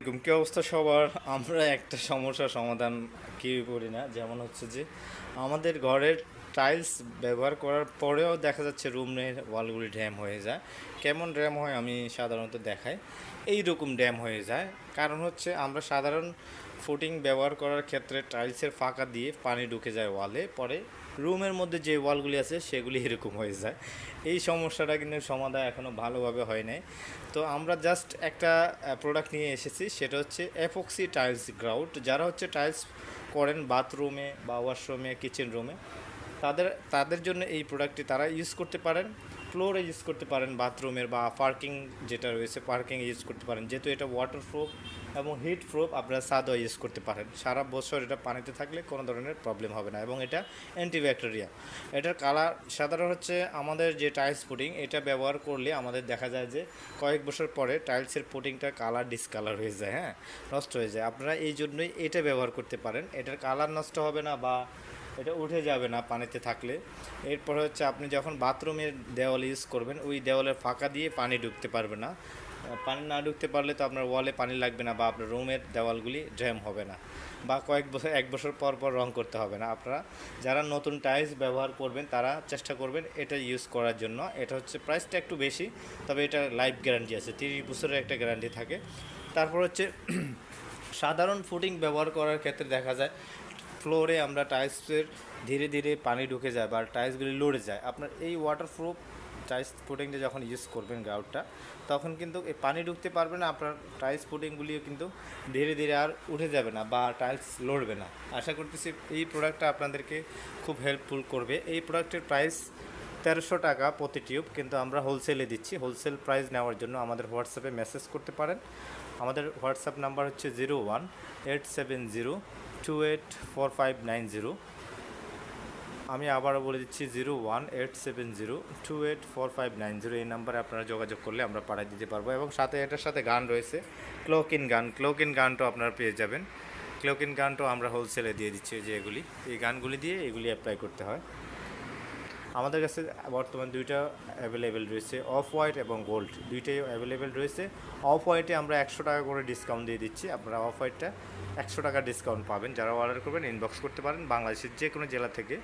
কি অবস্থা সবার? আমরা একটা সমস্যার সমাধান কেউই করি না, যেমন হচ্ছে যে আমাদের ঘরের টাইলস ব্যবহার করার পরেও দেখা যাচ্ছে রুমের ওয়ালগুলি ড্যাম হয়ে যায়। কেমন ড্যাম হয় আমি সাধারণত দেখাই। এই রকম ড্যাম হয়ে যায়, কারণ হচ্ছে আমরা সাধারণ ফুটিং ব্যবহার করার ক্ষেত্রে টাইলসের ফাঁকা দিয়ে পানি ঢুকে যায় ওয়ালে, পরে রুমের মধ্যে যে ওয়ালগুলি আছে সেগুলি এরকম হয়ে যায়। এই সমস্যাটা কিন্তু সমাধান এখনও ভালোভাবে হয় নাই। তো আমরা জাস্ট একটা প্রোডাক্ট নিয়ে এসেছি, সেটা হচ্ছে এপক্সি টাইলস গ্রাউট। যারা হচ্ছে টাইলস করেন বাথরুমে বা ওয়াশরুমে, কিচেন রুমে, তাদের তাদের জন্য এই প্রোডাক্টটি তারা ইউজ করতে পারেন। ফ্লোরে ইউজ করতে পারেন, বাথরুমের বা পার্কিং যেটা রয়েছে পার্কিং ইউজ করতে পারেন, যেহেতু এটা ওয়াটার প্রুফ এবং হিট প্রুফ। আপনারা ছাদও ইউজ করতে পারেন, সারা বছর এটা পানিতে থাকলে কোনো ধরনের প্রবলেম হবে না, এবং এটা অ্যান্টিব্যাকটেরিয়া। এটার কালার সাধারণ হচ্ছে আমাদের যে টাইলস পুটিং এটা ব্যবহার করলে আমাদের দেখা যায় যে কয়েক বছর পরে টাইলসের পুটিংটার কালার ডিসকালার হয়ে যায়, হ্যাঁ, নষ্ট হয়ে যায়। আপনারা এই জন্যই এটা ব্যবহার করতে পারেন। এটার কালার নষ্ট হবে না বা এটা উঠে যাবে না পানিতে থাকলে। এরপরে হচ্ছে আপনি যখন বাথরুমের দেওয়াল ইউজ করবেন, ওই দেওয়ালের ফাঁকা দিয়ে পানি ঢুকতে পারবে না। পানি না ঢুকতে পারলে তো আপনার ওয়ালে পানি লাগবে না, বা আপনার রুমের দেওয়ালগুলি ড্যাম হবে না, বা কয়েক বছর এক বছর পর পর রং করতে হবে না। আপনারা যারা নতুন টাইলস ব্যবহার করবেন তারা চেষ্টা করবেন এটা ইউজ করার জন্য। এটা হচ্ছে প্রাইসটা একটু বেশি, তবে এটা লাইফ গ্যারান্টি আছে, 30 বছরের একটা গ্যারান্টি থাকে। তারপর হচ্ছে সাধারণ ফুটিং ব্যবহার করার ক্ষেত্রে দেখা যায় ফ্লোরে আমরা টাইলসের ধীরে ধীরে পানি ঢুকে যায় বা টাইলসগুলি লড়ে যায়। আপনার এই ওয়াটারপ্রুফ টাইলস পুটিংটা যখন ইউজ করবেন গ্রাউটটা, তখন কিন্তু এই পানি ঢুকতে পারবে না, আপনার টাইলস পুটিংগুলিও কিন্তু ধীরে ধীরে আর উঠে যাবে না বা টাইলস লড়বে না। আশা করতেছি এই প্রোডাক্টটা আপনাদেরকে খুব হেল্পফুল করবে। এই প্রোডাক্টের প্রাইস 1300 টাকা প্রতি টিউব, কিন্তু আমরা হোলসেলে দিচ্ছি। হোলসেল প্রাইস নেওয়ার জন্য আমাদের হোয়াটসঅ্যাপে মেসেজ করতে পারেন। আমাদের হোয়াটসঅ্যাপ নাম্বার হচ্ছে 01-870-284590। আমি আবারও বলে দিচ্ছি 01-870-284590। এই নাম্বারে আপনারা যোগাযোগ করলে আমরা পাঠিয়ে দিতে পারবো, এবং সাথে এটার সাথে গান রয়েছে, ক্লোকিন গানটাও আপনারা পেয়ে যাবেন। ক্লোকিন গানটাও আমরা হোলসেলে দিয়ে দিচ্ছি, যে এগুলি এই গানগুলি দিয়ে এগুলি অ্যাপ্লাই করতে হয়। আমাদের কাছে বর্তমান দুইটা অ্যাভেলেবেল রয়েছে, অফ হোয়াইট এবং গোল্ড, দুইটাই অ্যাভেলেবেল রয়েছে। অফ হোয়াইটে আমরা 100 টাকা করে ডিসকাউন্ট দিয়ে দিচ্ছি। আপনারা অফ হোয়াইটটা 100 টাকা ডিসকাউন্ট পাবেন। যারা অর্ডার করবেন ইনবক্স করতে পারেন বাংলাদেশের যে কোনো জেলা থেকে।